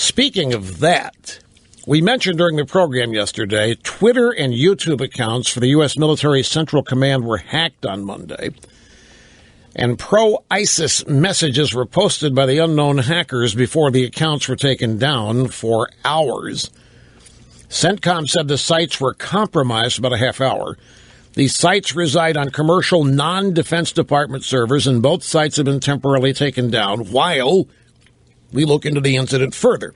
Speaking of that, we mentioned during the program yesterday, Twitter and YouTube accounts for the U.S. Military Central Command were hacked on Monday, and pro-ISIS messages were posted by the unknown hackers before the accounts were taken down for hours. CENTCOM said the sites were compromised for about a half hour. These sites reside on commercial non-Defense Department servers, and both sites have been temporarily taken down while we look into the incident further.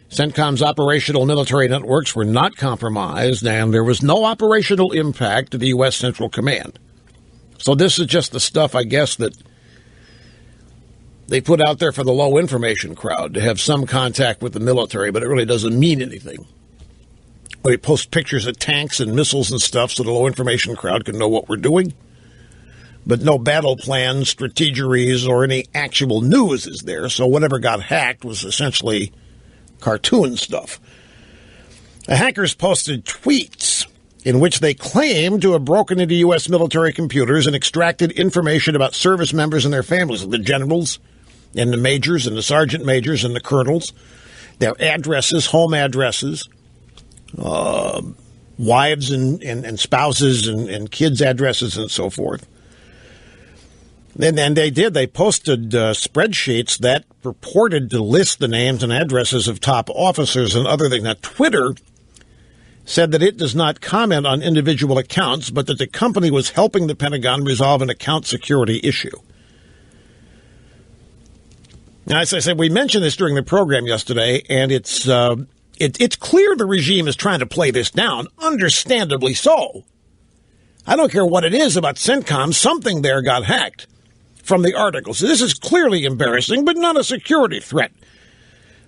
CENTCOM's operational military networks were not compromised, and there was no operational impact to the U.S. Central Command. So this is just the stuff, I guess, that they put out there for the low information crowd to have some contact with the military, but it really doesn't mean anything. They post pictures of tanks and missiles and stuff so the low information crowd can know what we're doing. But no battle plans, strategies, or any actual news is there, so whatever got hacked was essentially cartoon stuff. The hackers posted tweets in which they claimed to have broken into U.S. military computers and extracted information about service members and their families, the generals and the majors and the sergeant majors and the colonels, their addresses, home addresses, wives and spouses and kids' addresses and so forth. And they posted spreadsheets that purported to list the names and addresses of top officers and other things. Now, Twitter said that it does not comment on individual accounts, but that the company was helping the Pentagon resolve an account security issue. Now, as I said, we mentioned this during the program yesterday, and it's clear the regime is trying to play this down, understandably so. I don't care what it is about CENTCOM, something there got hacked from the articles. This is clearly embarrassing, but not a security threat,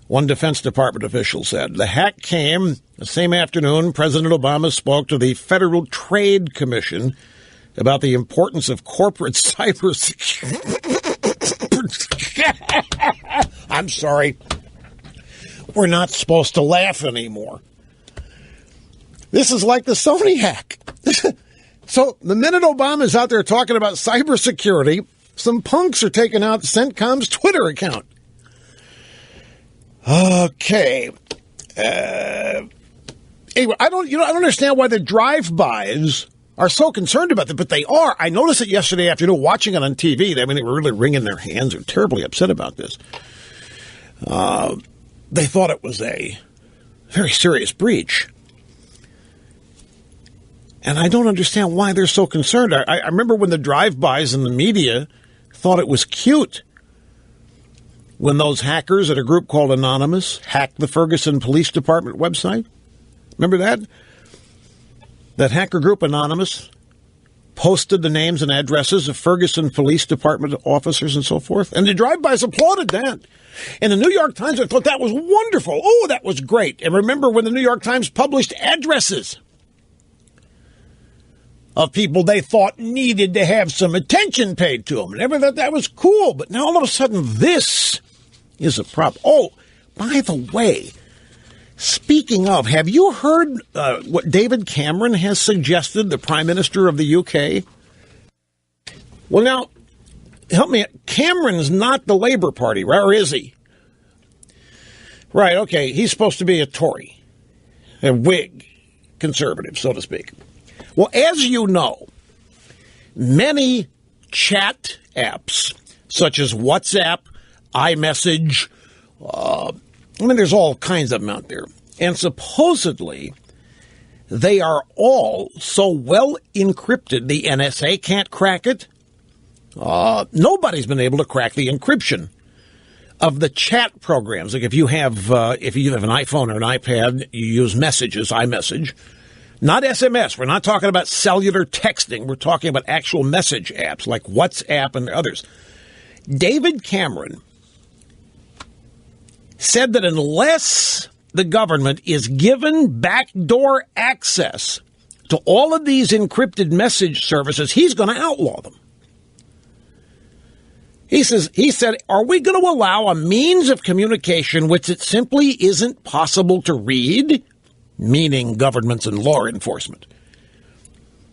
one Defense Department official said. The hack came the same afternoon President Obama spoke to the Federal Trade Commission about the importance of corporate cybersecurity. I'm sorry. We're not supposed to laugh anymore. This is like the Sony hack. So the minute Obama's out there talking about cybersecurity, some punks are taking out CENTCOM's Twitter account. Okay. Anyway, I don't understand why the drive-bys are so concerned about that, but they are. I noticed it yesterday afternoon watching it on TV. I mean, they were really wringing their hands. They're terribly upset about this. They thought it was a very serious breach. And I don't understand why they're so concerned. I remember when the drive-bys in the media thought it was cute when those hackers at a group called Anonymous hacked the Ferguson Police Department website. Remember that? That hacker group Anonymous posted the names and addresses of Ferguson Police Department officers and so forth. And the drive-bys applauded that. And the New York Times, I thought that was wonderful. Oh, that was great. And remember when the New York Times published addresses of people they thought needed to have some attention paid to them. And everyone thought that was cool. But now all of a sudden this is a problem. Oh, by the way, speaking of, have you heard what David Cameron has suggested, the Prime Minister of the UK? Well, now, help me. Cameron's not the Labour Party, right? Or is he? Right, okay. He's supposed to be a Tory, a Whig conservative, so to speak. Well, as you know, many chat apps, such as WhatsApp, iMessage, there's all kinds of them out there. And supposedly, they are all so well encrypted, the NSA can't crack it. Nobody's been able to crack the encryption of the chat programs. Like if you have an iPhone or an iPad, you use messages, iMessage. Not SMS. We're not talking about cellular texting. We're talking about actual message apps like WhatsApp and others. David Cameron said that unless the government is given backdoor access to all of these encrypted message services, he's going to outlaw them. He said, are we going to allow a means of communication which it simply isn't possible to read? Meaning governments and law enforcement.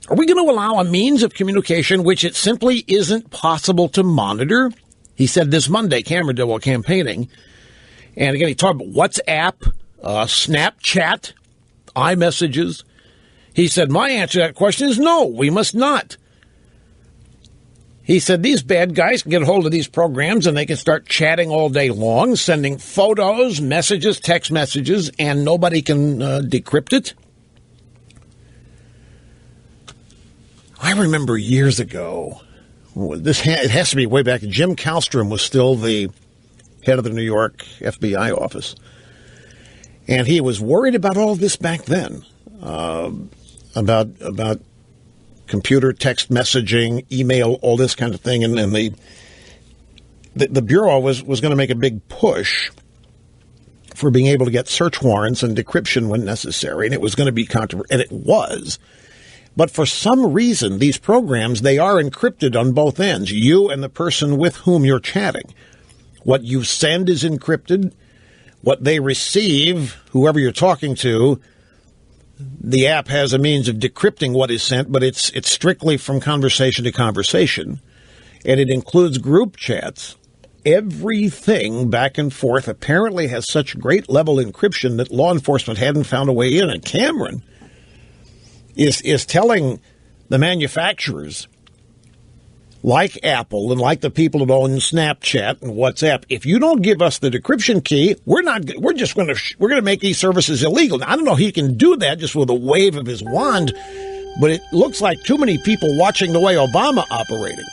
Are we going to allow a means of communication which it simply isn't possible to monitor? He said this Monday, Cameron did while campaigning. And again, he talked about WhatsApp, Snapchat, iMessages. He said, my answer to that question is no, we must not. He said these bad guys can get a hold of these programs and they can start chatting all day long, sending photos, messages, text messages, and nobody can decrypt it. I remember years ago, it has to be way back, Jim Kallstrom was still the head of the New York FBI office. And he was worried about all this back then, about computer text messaging, email, all this kind of thing. And the Bureau was going to make a big push for being able to get search warrants and decryption when necessary. And it was going to be controversial, and it was. But for some reason, these programs, they are encrypted on both ends, you and the person with whom you're chatting. What you send is encrypted. What they receive, whoever you're talking to, the app has a means of decrypting what is sent, but it's strictly from conversation to conversation. And it includes group chats. Everything back and forth apparently has such great level encryption that law enforcement hadn't found a way in. And Cameron is telling the manufacturers, like Apple and like the people that own Snapchat and WhatsApp, if you don't give us the decryption key, we're going to make these services illegal. Now, I don't know he can do that just with a wave of his wand, but it looks like too many people watching the way Obama operated.